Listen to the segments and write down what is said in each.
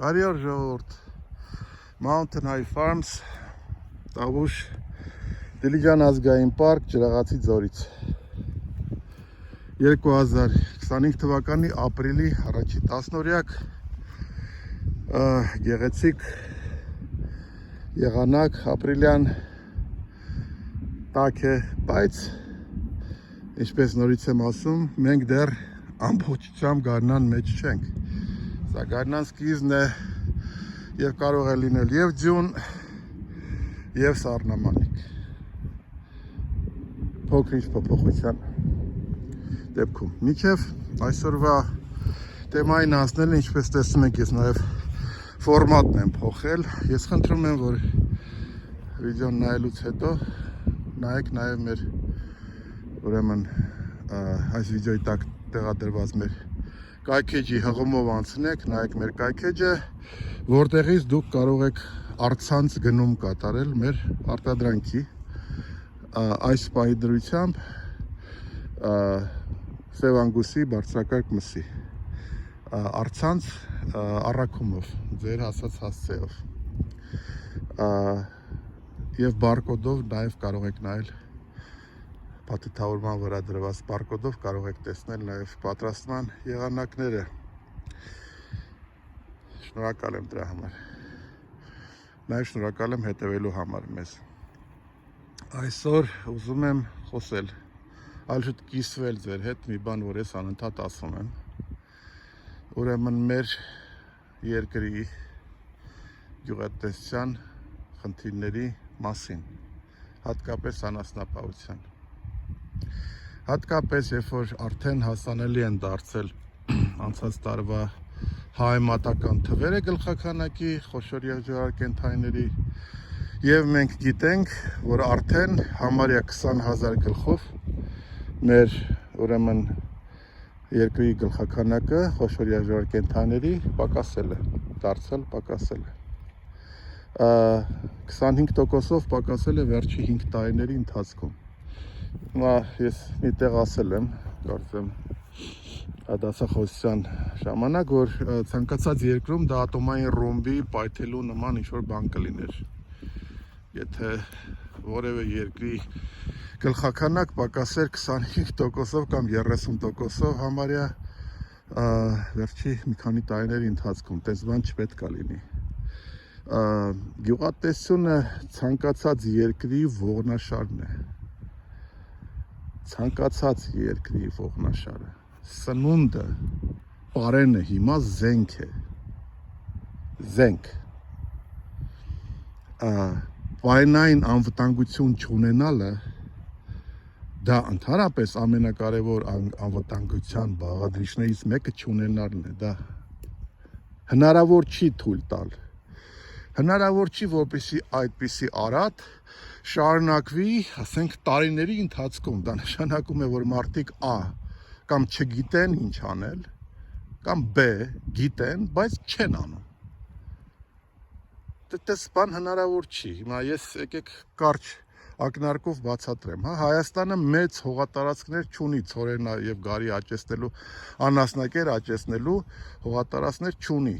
Արիոր ժողովուրդ, Mountain High Farms, Տավուշ, Դիլիջան ազգային պարկ, Ջրաղացի ձորից 2025 թվականի ապրիլի առաջի 10-օրյակ գեղեցիկ եղանակ ապրիլյան տաք է, բայց ինչպես նորից եմ ասում, մենք դեռ ամբողջությամբ գարնան մեջ չենք։ Սա գարնան սկիզբն է և կարող է լինել և ձյուն, և սառնամանիք։ Փոքր-ինչ փոփոխության դեպքում։ Մինչև այսօրվա թեմային անցնելը, ինչպես տեսնում եք, ես նաև ֆորմատն եմ փոխել։ Ես խնդրում եմ, որ վիդեոն նայելուց հետո նայեք նաև մեր ուրեմն այս վիդեոյի տակ տեղադրված մեր կայքեջի հղումով անցնեք, նայեք մեր կայքեջը, որտեղից դուք կարող եք առցանց գնում կատարել մեր արտադրանքի այս պահի դրությամբ սևանգուսի բարձրակարգ մսի առցանց առաքումով, ձեր ասած հասցեով և բարկոդով նաև կարող եք նայել փաթեթավորման վրա դրված բարկոդով կարող եք տեսնել նաև պատրաստման եղանակները։ Շնորհակալ եմ դրա համար։ Նաև շնորհակալ եմ հետևելու համար մեզ։ Այսօր ուզում եմ խոսել, այլ շուտ կիսվել ձեր հետ մի բան, որ ես անընդհատ ասում եմ։ Ուրեմն մեր երկրի գյուղատնտեսության խնդիրների մասին, հատկապես անասնապահության։ Հատկապես, երբ որ արդեն հասանելի են դարձել անցած տարվա համեմատական թվերը գլխաքանակի խոշոր եղջյուրար կենդանիների և մենք գիտենք, որ արդեն համարյա 20,000 գլխով մեր ուրեմն երկրի գլխաքանակը խոշոր եղջյուրար կենդանիների պակասել է, պակասել է։ 25%-ով պակասել է վերջի 5 տարիների ընթացքում։ Ես մի տեղ ասել եմ, կարծեմ դասախոսության ժամանակ, որ ցանկացած երկրում դա ատոմային ռումբի պայթելու նման ինչ-որ բան կլիներ։ Եթե որևէ երկրի գլխաքանակ պակասեր 25%-ով կամ 30%-ով համարյա վերջի մի քանի տարիների ընթացքում, տես բան չպետք է լինի։ Գյուղատնտեսությունը ցանկացած երկրի ողնաշարն է։ Ցանկացած երկրի ողնաշարը, սնունդը, պարենը հիմա զենք է, զենք, պայնային անվտանգություն չունենալը, դա ընդհանրապես ամենակարևոր անվտանգության բաղադրիչներից մեկը չունենալն է, դա հնարավոր չի թույլ տալ, հնարավոր չի, որպեսզի այդպիսի արատ շարունակվի, ասենք, տարիների ընթացքում, դա նշանակում է, որ մարդիկ A կամ չգիտեն ինչ անել, կամ B գիտեն, բայց չեն անում։ Դες բան հնարավոր չի։ Հիմա ես եկեք կարճ ակնարկով բացատրեմ, Հայաստանը մեծ հողատարածքներ չունի ցորենա եւ գարի աճեցնելու, անասնակեր աճեցնելու հողատարածքներ չունի։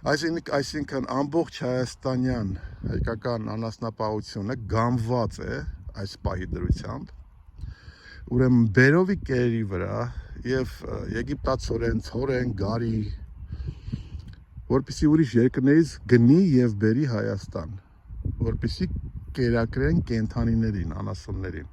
Այսինքն ամբողջ հայաստանյան հայկական անասնապահությունը գամված է այս պահի դրությամբ, ուրեմն բերովի կերերի վրա և եգիպտացորեն, ցորեն, գարի, որպեսզի ուրիշ երկրներից գնի և բերի Հայաստան, որպեսզի կերակրեն կենդանիներին, անասուններին։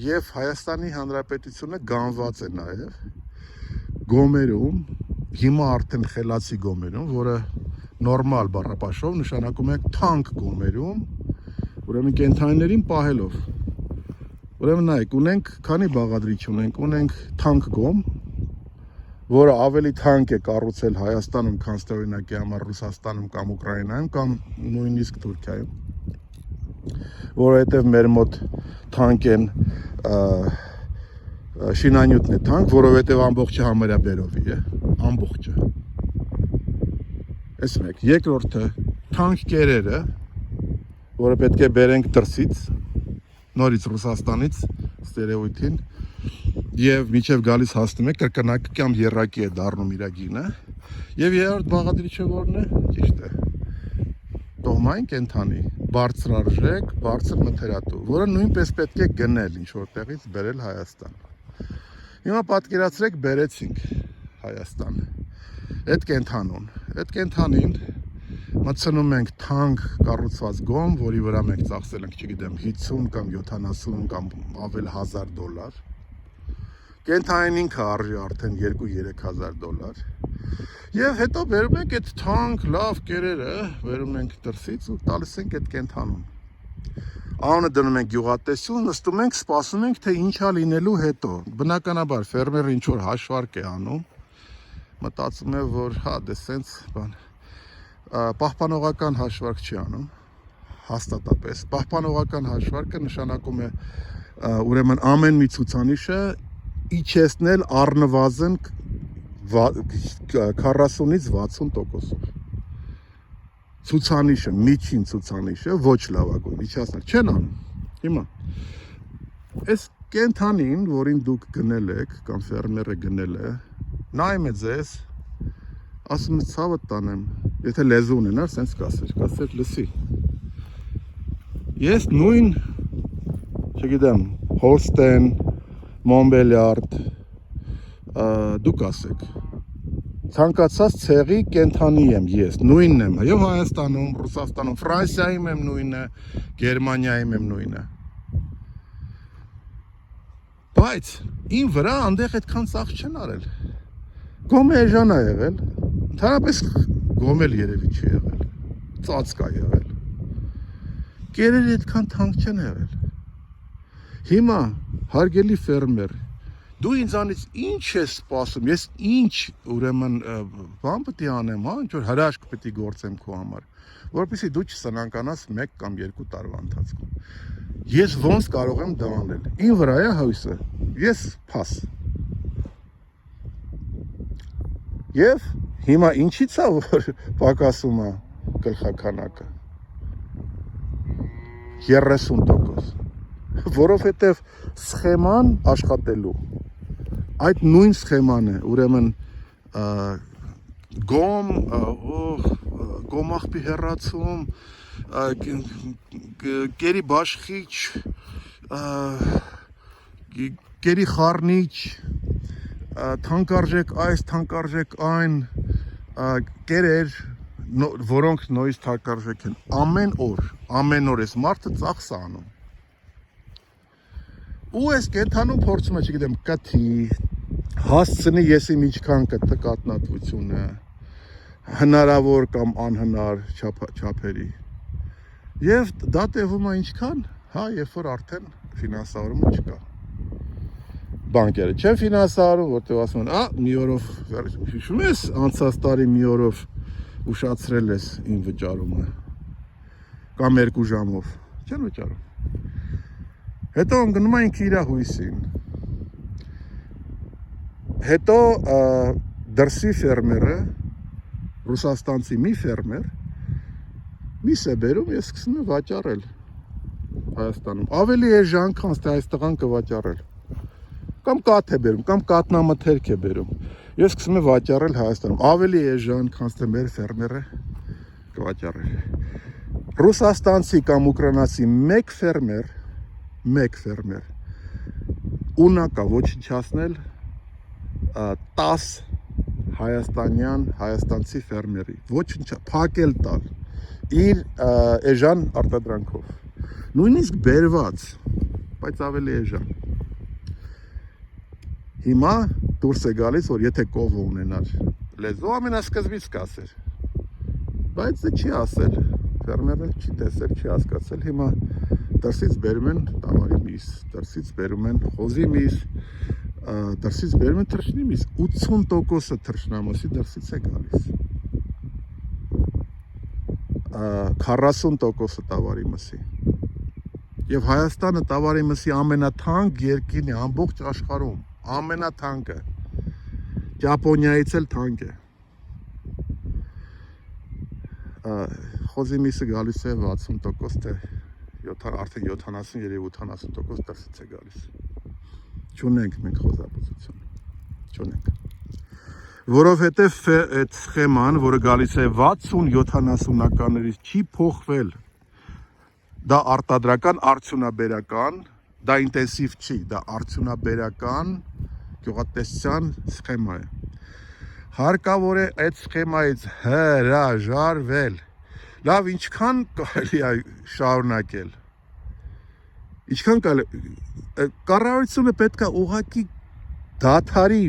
Եվ Հայաստանի Հանրապետությունը գամված է նաև գոմերում, հիմա արդեն խելացի գոմերում, որը նորմալ բառապաշով նշանակում է թանկ գոմերում, ուրեմն կենդանիներին պահելով։ Ուրեմն նայեք, ունենք քանի բաղադրիչ ունենք թանկ գոմ, որը ավելի թանկ է կառուցել Հայաստանում, քան օրինակի համար Ռուսաստանում կամ Ուկրաինայում կամ նույնիսկ Թուրքիայում, որովհետև մեր մոտ թանկ են շինանյութն է թանկ, որովհետև ամբողջը համարյա բերովի է, ամբողջը։ Այս մեկ, երկրորդը թանկ կերերը, որը պետք է բերենք դրսից, նորից Ռուսաստանից, ստերեոյթին, Եվ միջև գալիս հասնում է կրկնակի կամ երակի է դառնում իր գինը։ Եվ երրորդ բաղադրիչը որն է։ Ճիշտ է։ Տոհմային կենթանի, բարձրարժեք, բարձր մթերատու, որը նույնպես պետք է գնել ինչ որտեղից բերել Հայաստան։ Հիմա պատկերացրեք բերեցինք Հայաստան։ Այդ կենթանին մտցնում ենք թանկ կառուցված գոմ, որի վրա մենք ծախսել ենք, չգիտեմ, 50 կամ 70 կամ ավել $1000։ Կենթանին ինքը արժի արդեն 2-3 հազար դոլար։ Եվ հետո բերում ենք այդ թանկ լավ կերերը, բերում ենք դրսից ու տալիս ենք այդ կենթանուն։ Անունը դնում ենք գյուղատեսություն, նստում ենք, սպասում ենք, թե ինչա լինելու հետո։ Բնականաբար ֆերմերը ինչ որ հաշվարկ է անում, մտածում է, որ հա, դե սենց բան պահպանողական հաշվարկ չի անում, հաստատապես։ Պահպանողական հաշվարկը նշանակում է ուրեմն ամեն մի ցուցանիշը իջեցնել առնվազն 40-ից 60%-ով։ Ցուցանիշը, միջին ցուցանիշը ոչ լավագույն, իջացնել չեն անում։ Հիմա այս կենթանին, որին դուք գնել եք կամ ֆերմերը գնել է, նայում է ձեզ, ասում է ցավը տանեմ, եթե լեզու ունենար, սենց կասեր լսի։ Ես նույն, չգիտեմ, Հոլստեն, Մոնբելյարդ, դուք ասեք, ցանկացած ցեղի կենթանի եմ ես, նույնն եմ, եւ Հայաստանում, Ռուսաստանում, Ֆրանսիայում եմ նույնը, Գերմանիայում եմ նույնը։ Բայց իմ վրա այնտեղ այդքան ծախս չեն արել։ Գոմե էժան է եղել, ընդհանրապես գոմել երևի չի եղել, ծածկ է եղել։ Կերերը այդքան թանկ չեն եղել։ Հիմա, հարգելի ֆերմեր, դու ինձանից ինչ ես սպասում, ես ինչ ուրեմն բան պետք է անեմ, հա, ինչ որ հրաշք պետք է գործեմ քո համար, որպեսզի դու չսնանկանաս 1 կամ 2 տարվա ընթացքում։ Ես ոնց կարող եմ դա անել։ Ին վրա է հույսը։ Ես փաս։ Եվ հիմա ինչի՞ց է որ պակասում է գլխականակը։ 30%, որովհետև սխեման աշխատելու, այդ նույն սխեման է, ուրեմն գոմախպի հեռացում, կերի բաշխիչ, կերի խառնիչ, թանկարժեք այս, թանկարժեք այն, կերեր, որոնք նույնիսկ թանկարժեք են, ամեն օր ես մարդը ծախս է անում։ Ու ես կենթանում փորձում է, չգիտեմ, կթի, հասցնի ես իմ ինչքան կտը կատնատվությունը, հնարավոր կամ անհնար չափերի։ Եվ դա տևում է ինչքան, հա, երբ որ արդեն ֆինանսավորումը չկա։ Բանկերը չեն ֆինանսավորում, որտեղ ասում են, մի օրով, հիշում ես, անցած տարի մի օրով ուշացրել ես իմ վճարումը, կամ 2 ժամով, չեն վճարում։ Հետո ընկնում ենք իր հույսին։ Հետո դրսի ֆերմերը, ռուսաստանցի մի ֆերմեր, միս է բերում, ես սկսում եմ վաճառել Հայաստանում։ Ավելի էժան, քան թե այս տղան կվաճառել։ Կամ կաթ է բերում, կամ կատնամթերք է բերում։ Ես սկսում եմ վաճառել Հայաստանում։ Ավելի էժան, քան թե մեր ֆերմերը կվաճառել։ Ռուսաստանցի կամ ուկրաինացի մեկ ֆերմեր ունակա ոչնչացնել 10 հայաստանցի ֆերմերի, փակել տալ իր էժան արտադրանքով, նույնիսկ բերված, բայց ավելի էժան։ Հիմա դուրս է գալիս, որ եթե կովը ունենար լեզու, ամենասկզբից կասեր, բայց դա չի ասել, ֆերմերը չի տեսել, չի հասկացել, հիմա դրսից բերում են տավարի միս, դրսից բերում են խոզի միս, դրսից բերում են թռչնի միս, 80%-ը թռչնամսի դրսից է գալիս, 40%-ը տավարի մսի։ Եվ Հայաստանը տավարի մսի ամենաթանկ երկիրն է ամբողջ աշխարհում, ամենաթանկը, Ճապոնիայից էլ թանկ է։ Խոզի միսը գալիս է 60%, թե արդեն 70 երևի 80% դրսից է գալիս։ Չունենք մենք խոզաբուծություն։ Չունենք։ Որովհետև այդ սխեման, որը գալիս է 60-70-ականներից չի փոխվել։ Դա արտադրական արդյունաբերական, դա ինտենսիվ չի, դա արդյունաբերական գյուղատնտեսության սխեմա է։ Հարկավոր է այդ սխեմայից հրաժարվել։ Լավ, ինչքան կարելի է շարունակել։ Ինչքան կառավարությունը պետք է ուղղակի դադարի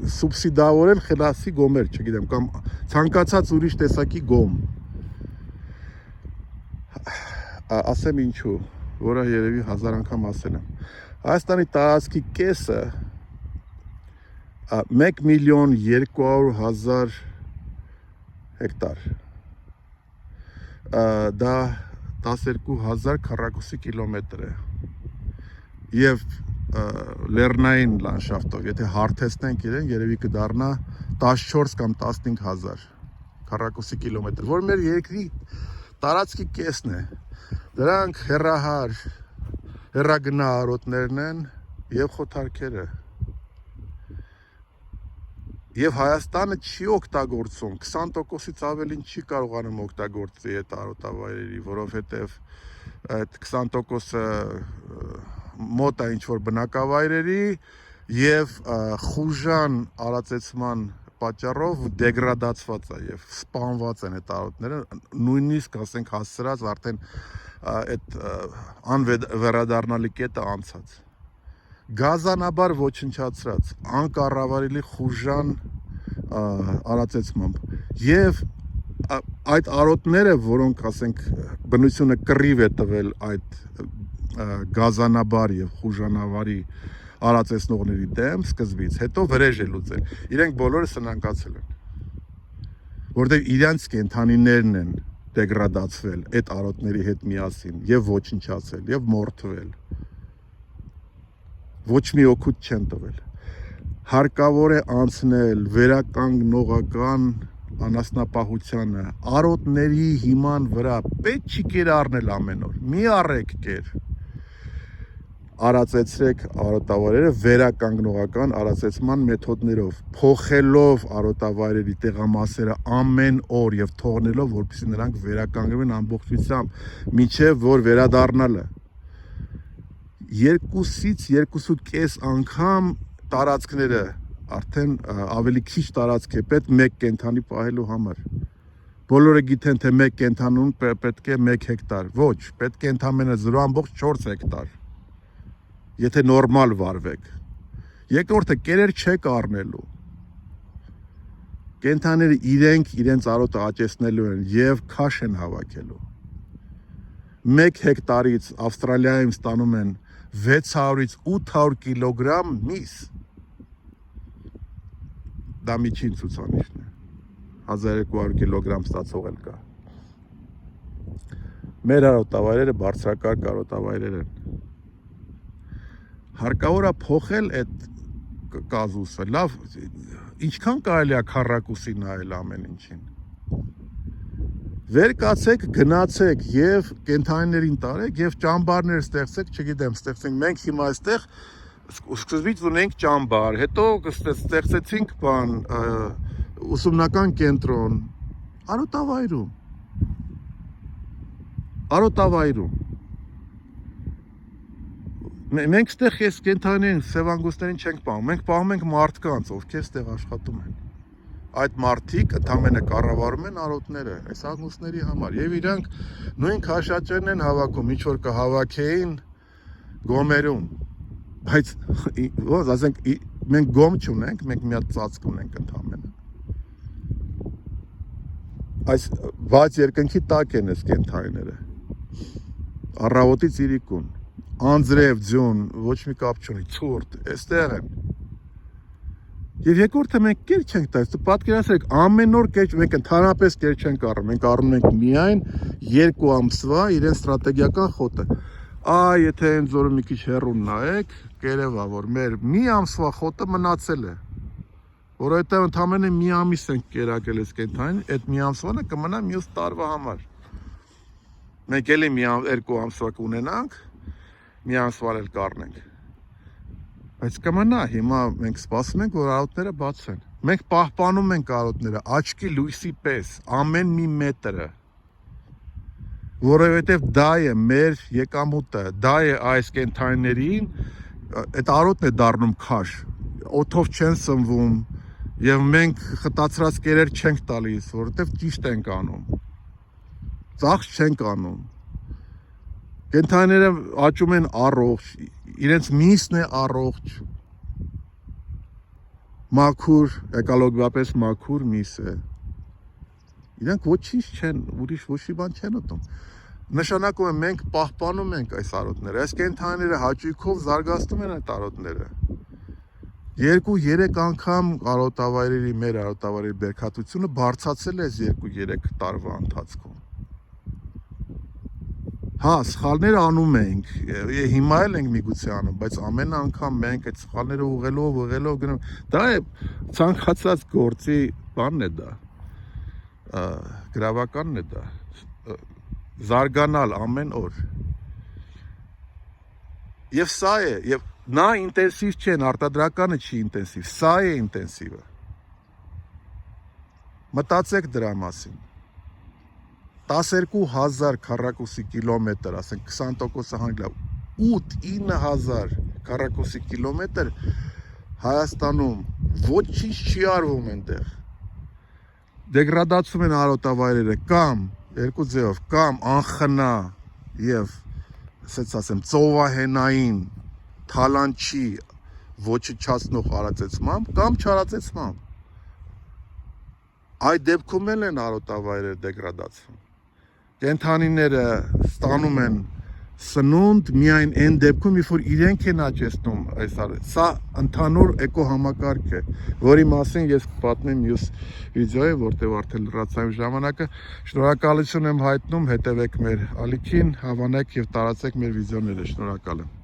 սուբսիդավորել խելացի գոմեր, չգիտեմ, կամ ցանկացած ուրիշ տեսակի գոմ։ Ասեմ ինչու, որը երևի 1000 անգամ ասել եմ։ Հայաստանի տարածքի կեսը 1.200.000 հեկտար։ Դա 12,000 քառակուսի կիլոմետր է։ Եվ լեռնային լանդշաֆտով, եթե հարթեցնենք իրեն, երևի կդառնա 14 կամ 15,000 քառակուսի կիլոմետր, որ մեր երկրի տարածքի կեսն է։ Դրանք հեռագնա արոտներն են եւ խոթարքերը։ Եվ Հայաստանը չի օգտագործում, 20%-ից ավելին չի կարողանում օգտագործի այդ արոտավայրերի, որովհետև այդ 20%-ը մոտ է ինչ-որ բնակավայրերի եւ խուժան արածեցման պատճառով դեգրադացված է եւ սպանված են այդ արոտները, նույնիսկ ասենք հասցրած արդեն այդ անվերադառնալի կետը անցած։ Գազանաբար ոչնչացրած, անկառավարելի խուժան արածեցմամբ եւ այդ արոտները, որոնք ասենք բնությունը կռիվ է տվել այդ գազանաբար եւ խուժանավարի արածեցնողների դեմ սկզբից, հետո վրեժ է լուծել։ Իրենք բոլորը սնանկացել են, որտեղ իրանց կենդանիներն են դեգրադացվել այդ արոտների հետ միասին եւ ոչնչացել եւ մորթվել։ Ոչ մի օգուտ չեն տվել։ Հարկավոր է անցնել վերականգնողական անասնապահությանը, արոտների հիման վրա, պետք չի կերառնել ամեն օր, մի առեք կեր, արածեցրեք արոտավայրերը վերականգնողական արածեցման մեթոդներով, փոխելով արոտավայրերի տեղամասերը ամեն օր եւ թողնելով, որպեսզի նրանք վերականգնվեն ամբողջությամբ, մինչեւ որ վերադառնալը 2-ից 2.5 անգամ տարածքները արդեն ավելի քիչ տարածք է պետք մեկ կենդանի պահելու համար։ Բոլորը գիտեն, թե մեկ կենդանուն պետք է 1 հեկտար։ Ոչ, պետք է ընդամենը 0.4 հեկտար։ Եթե նորմալ վարվեք։ Երկրորդը կերեր չեք առնելու։ Կենդանները իրենց արոտը աճեցնելու են եւ քաշ են հավաքելու։ 1 հեկտարից Ավստրալիայում ստանում են 600-ից 800 կիլոգրամ միս։ Դա միջին ցուցանիշն է։ 1200 կիլոգրամ ստացող էլ կա։ Մեր արոտավայրերը բարձրակարգ արոտավայրեր են։ Հարկավոր է փոխել այդ կազուսը։ Լավ, ինչքան կարելի է քառակուսի նայել ամեն ինչին։ Վեր կացեք, գնացեք եւ կենթանիներին տարեք եւ ճամբարներ ստեղծեք, չգիտեմ, ստեղծենք մենք հիմա այստեղ սկզբից ունենք ճամբար, հետո ստեղծեցինք բան ուսումնական կենտրոն արոտավայրում մենք ստեղ ես կենթանիներին սևանգուստներին չենք պահում, մենք պահում ենք մարդկանց, ովքեր ստեղ աշխատում են։ Այդ մարդիկ ընդամենը կառավարում են արոտները, այս աղմուկների համար, եւ իրանք նույն քաշաճերն են հավաքում, ինչ որ կհավաքեին գոմերում, բայց ոնց ասենք մենք գոմ չունենք, մենք մի հատ ծածկ ունենք ընդամենը։ Այս բաց երկնքի տակ են այս կենթանիները, առավոտից իրիկուն, անձրև, ձյուն, ոչ մի կապ չունի, ցուրտ, այստեղ են։ Եվ երկրորդը մենք կեր չենք տալիս, պատկերացրեք, ամեն օր մենք ընդհանրապես կեր չենք առնում, մենք առնում ենք միայն 2 ամսվա իրեն ստրատեգիական խոտը։ Եթե այն զորը մի քիչ հեռուն նայեք, կերևա, որ մեր մի ամսվա խոտը մնացել է, որովհետև ընդամենը մի ամիս ենք կերակել այս կենթանին, այդ մի ամսվանը կմնա մյուս տարվա համար։ Մենք էլի 2 ամսվա կունենանք, մի ամսվա էլ կառնենք։ Բայց կմնա, հիմա մենք սպասում ենք, որ արոտները բացեն։ Մենք պահպանում ենք արոտները աչքի լույսի պես, ամեն մի մետրը, որովհետև դա է մեր եկամուտը, դա է այս կենդանիներին, այդ արոտն է դառնում քաշ, օդով չեն սնվում, եւ մենք խտացրած կերեր չենք տալիս, որովհետև ճիշտ ենք անում, ծախս չենք անում։ Կենդանիները աճում են առողջ, իրենց միսն է առողջ, մաքուր, էկոլոգիապես մաքուր միս է։ Իրանք ոչինչ չեն, ուրիշ ոչ մի բան չեն ուտում։ Նշանակում է մենք պահպանում ենք այս արոտները, այս կենդանիները հաճույքով զարգացնում են այդ արոտները։ 2-3 անգամ արոտավայրերի, մեր արոտավայրերի բերքատվությունը բարձրացել է այս 2-3 տարվա ընթացքում։ Հա, սխալներ անում ենք, հիմա էլ ենք միգուցե անում, բայց ամեն անգամ մենք այդ սխալները ուղղելով գնում, դա է ցանկացած գործի բանն է դա, գրավականն է դա, զարգանալ ամեն օր։ Եվ սա է, եւ նա ինտենսիվ չեն, արտադրականը չի ինտենսիվ, սա է ինտենսիվը։ Մտածեք դրա մասին։ 12,000 քառակուսի կիլոմետր, ասենք 20%-ը հանգլավ, 8-9,000 քառակուսի կիլոմետր Հայաստանում ոչինչ չի արվում այնտեղ։ Դեգրադացում են արոտավայրերը կամ երկու ձևով, կամ անխնա եւ ասած ասեմ ծովահենային թալանչի ոչնչացնող արածեցմամբ կամ չարածեցմամբ։ Այդ դեպքում էլ են արոտավայրերը դեգրադացվում։ Կենդանիները ստանում են սնունդ միայն այն դեպքում, երբ որ իրենք են աճեցնում այս արարքը։ Սա ընդհանուր էկոհամակարգ է, որի մասին ես կպատմեմ մյուս վիդեոյի, որտեղ արդեն լրացային ժամանակը։ Շնորհակալություն եմ հայտնում, հետևեք մեր ալիքին, հավանեք եւ տարածեք մեր վիդեոները։ Շնորհակալ եմ։